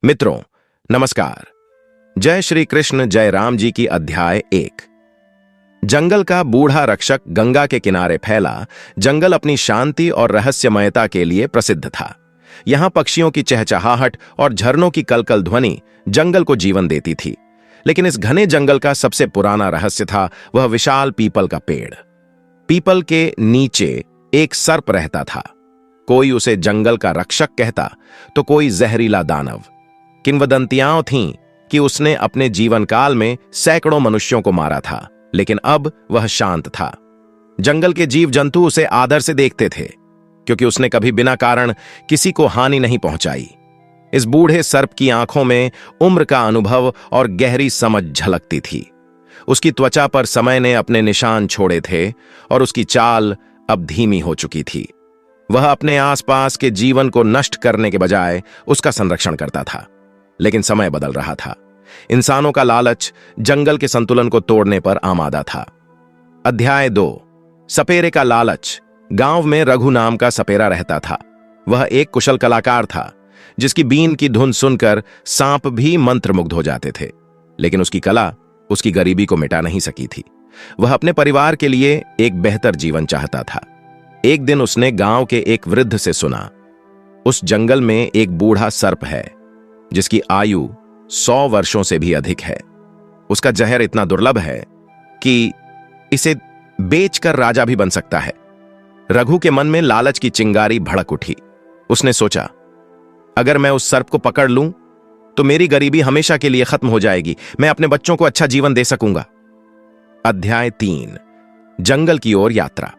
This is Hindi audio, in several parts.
मित्रों, नमस्कार। जय श्री कृष्ण, जय राम जी की। अध्याय 1। जंगल का बूढ़ा रक्षक गंगा के किनारे फैला। जंगल अपनी शांति और रहस्यमयता के लिए प्रसिद्ध था। यहां पक्षियों की चहचहाहट और झरनों की कलकल ध्वनि जंगल को जीवन देती थी। लेकिन इस घने जंगल का सबसे पुराना रहस्य था वह विशाल पीपल का पेड़। पीपल के नीचे एक सर्प रहता था। कोई उसे जंगल का रक्षक कहता तो कोई जहरीला दानव। किंवदंतियां थीं कि उसने अपने जीवन काल में सैकड़ों मनुष्यों को मारा था, लेकिन अब वह शांत था। जंगल के जीव जंतु उसे आदर से देखते थे, क्योंकि उसने कभी बिना कारण किसी को हानि नहीं पहुंचाई। इस बूढ़े सर्प की आंखों में उम्र का अनुभव और गहरी समझ झलकती थी। उसकी त्वचा पर समय ने अपने निशान छोड़े थे और उसकी चाल अब धीमी हो चुकी थी। वह अपने आसपास के जीवन को नष्ट करने के बजाय उसका संरक्षण करता था। लेकिन समय बदल रहा था। इंसानों का लालच जंगल के संतुलन को तोड़ने पर आमादा था। अध्याय 2। सपेरे का लालच। गांव में रघु नाम का सपेरा रहता था। वह एक कुशल कलाकार था, जिसकी बीन की धुन सुनकर सांप भी मंत्रमुग्ध हो जाते थे। लेकिन उसकी कला उसकी गरीबी को मिटा नहीं सकी थी। वह अपने परिवार के लिए एक बेहतर जीवन चाहता था। एक दिन उसने गांव के एक वृद्ध से सुना, उस जंगल में एक बूढ़ा सर्प है जिसकी आयु 100 वर्षों से भी अधिक है। उसका जहर इतना दुर्लभ है कि इसे बेचकर राजा भी बन सकता है। रघु के मन में लालच की चिंगारी भड़क उठी। उसने सोचा, अगर मैं उस सर्प को पकड़ लूं तो मेरी गरीबी हमेशा के लिए खत्म हो जाएगी। मैं अपने बच्चों को अच्छा जीवन दे सकूंगा। अध्याय 3। जंगल की ओर यात्रा।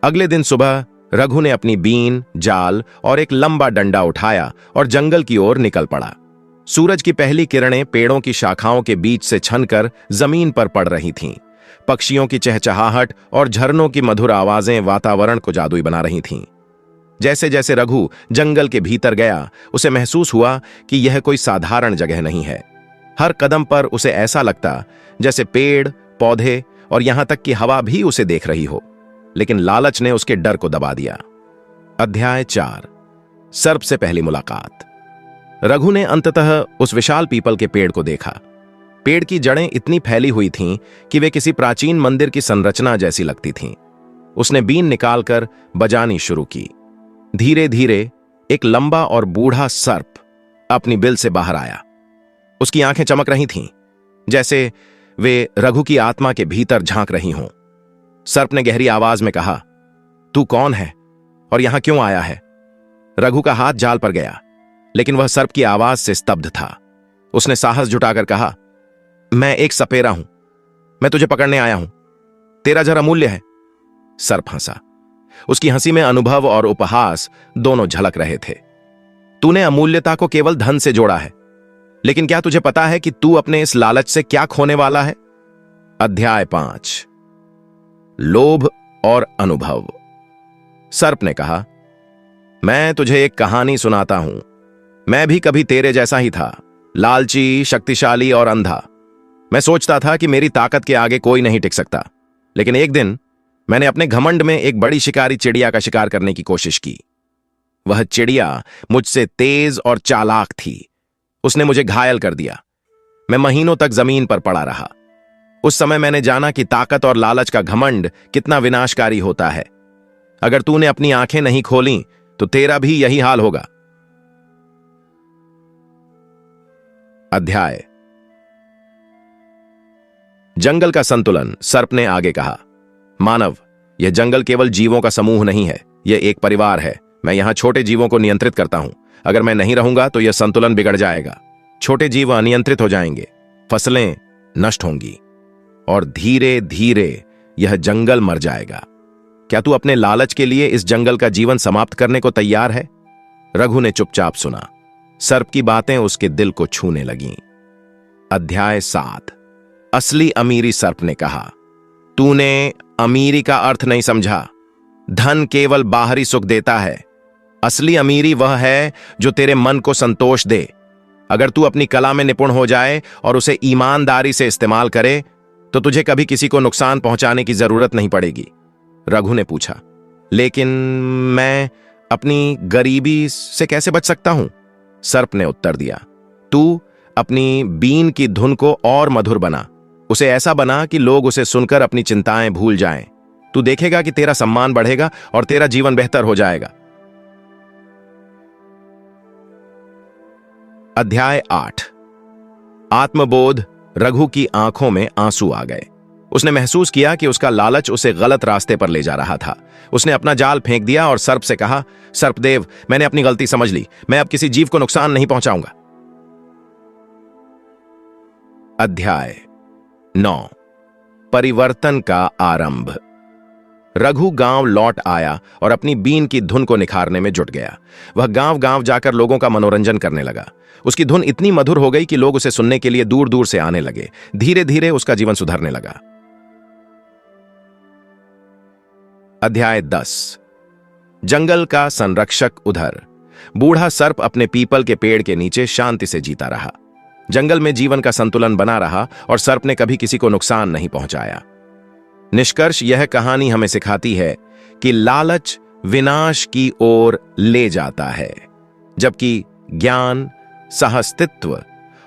अगले दिन सुबह रघु ने अपनी बीन, जाल और एक लंबा डंडा उठाया और जंगल की ओर निकल पड़ा। सूरज की पहली किरणें पेड़ों की शाखाओं के बीच से छनकर जमीन पर पड़ रही थीं। पक्षियों की चहचहाहट और झरनों की मधुर आवाजें वातावरण को जादुई बना रही थीं। जैसे जैसे रघु जंगल के भीतर गया, उसे महसूस हुआ कि यह कोई साधारण जगह नहीं है। हर कदम पर उसे ऐसा लगता जैसे पेड़, पौधे और यहां तक कि हवा भी उसे देख रही हो। लेकिन लालच ने उसके डर को दबा दिया। अध्याय 4। सर्प से पहली मुलाकात। रघु ने अंततः उस विशाल पीपल के पेड़ को देखा। पेड़ की जड़ें इतनी फैली हुई थीं कि वे किसी प्राचीन मंदिर की संरचना जैसी लगती थीं। उसने बीन निकालकर बजानी शुरू की। धीरे धीरे एक लंबा और बूढ़ा सर्प अपनी बिल से बाहर आया। उसकी आंखें चमक रही थीं, जैसे वे रघु की आत्मा के भीतर झांक रही हों। सर्प ने गहरी आवाज में कहा, तू कौन है और यहां क्यों आया है? रघु का हाथ जाल पर गया, लेकिन वह सर्प की आवाज से स्तब्ध था। उसने साहस जुटाकर कहा, मैं एक सपेरा हूं। मैं तुझे पकड़ने आया हूं। तेरा जरा अमूल्य है। सर्प हंसा। उसकी हंसी में अनुभव और उपहास दोनों झलक रहे थे। तूने अमूल्यता को केवल धन से जोड़ा है, लेकिन क्या तुझे पता है कि तू अपने इस लालच से क्या खोने वाला है? अध्याय 5। लोभ और अनुभव। सर्प ने कहा, मैं तुझे एक कहानी सुनाता हूं। मैं भी कभी तेरे जैसा ही था, लालची, शक्तिशाली और अंधा। मैं सोचता था कि मेरी ताकत के आगे कोई नहीं टिक सकता। लेकिन एक दिन मैंने अपने घमंड में एक बड़ी शिकारी चिड़िया का शिकार करने की कोशिश की। वह चिड़िया मुझसे तेज और चालाक थी। उसने मुझे घायल कर दिया। मैं महीनों तक जमीन पर पड़ा रहा। उस समय मैंने जाना कि ताकत और लालच का घमंड कितना विनाशकारी होता है। अगर तूने अपनी आंखें नहीं खोली तो तेरा भी यही हाल होगा। अध्याय। जंगल का संतुलन। सर्प ने आगे कहा, मानव, यह जंगल केवल जीवों का समूह नहीं है, यह एक परिवार है। मैं यहां छोटे जीवों को नियंत्रित करता हूं। अगर मैं नहीं रहूंगा तो यह संतुलन बिगड़ जाएगा। छोटे जीव अनियंत्रित हो जाएंगे, फसलें नष्ट होंगी और धीरे धीरे यह जंगल मर जाएगा। क्या तू अपने लालच के लिए इस जंगल का जीवन समाप्त करने को तैयार है? रघु ने चुपचाप सुना। सर्प की बातें उसके दिल को छूने लगीं। अध्याय 7। असली अमीरी। सर्प ने कहा, तूने अमीरी का अर्थ नहीं समझा। धन केवल बाहरी सुख देता है। असली अमीरी वह है जो तेरे मन को संतोष दे। अगर तू अपनी कला में निपुण हो जाए और उसे ईमानदारी से इस्तेमाल करे तो तुझे कभी किसी को नुकसान पहुंचाने की जरूरत नहीं पड़ेगी। रघु ने पूछा, लेकिन मैं अपनी गरीबी से कैसे बच सकता हूं? सर्प ने उत्तर दिया, तू अपनी बीन की धुन को और मधुर बना, उसे ऐसा बना कि लोग उसे सुनकर अपनी चिंताएं भूल जाएं। तू देखेगा कि तेरा सम्मान बढ़ेगा और तेरा जीवन बेहतर हो जाएगा। अध्याय 8। आत्मबोध। रघु की आंखों में आंसू आ गए। उसने महसूस किया कि उसका लालच उसे गलत रास्ते पर ले जा रहा था। उसने अपना जाल फेंक दिया और सर्प से कहा, सर्पदेव, मैंने अपनी गलती समझ ली, मैं अब किसी जीव को नुकसान नहीं पहुंचाऊंगा। अध्याय 9। परिवर्तन का आरंभ। रघु गांव लौट आया और अपनी बीन की धुन को निखारने में जुट गया। वह गांव गांव जाकर लोगों का मनोरंजन करने लगा। उसकी धुन इतनी मधुर हो गई कि लोग उसे सुनने के लिए दूर दूर से आने लगे। धीरे धीरे उसका जीवन सुधरने लगा। अध्याय 10। जंगल का संरक्षक उधर। बूढ़ा सर्प अपने पीपल के पेड़ के नीचे शांति से जीता रहा। जंगल में जीवन का संतुलन बना रहा और सर्प ने कभी किसी को नुकसान नहीं पहुंचाया। निष्कर्ष, यह कहानी हमें सिखाती है कि लालच विनाश की ओर ले जाता है, जबकि ज्ञान, सहअस्तित्व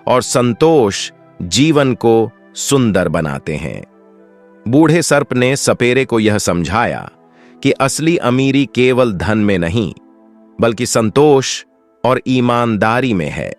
और संतोष जीवन को सुंदर बनाते हैं। बूढ़े सर्प ने सपेरे को यह समझाया कि असली अमीरी केवल धन में नहीं, बल्कि संतोष और ईमानदारी में है।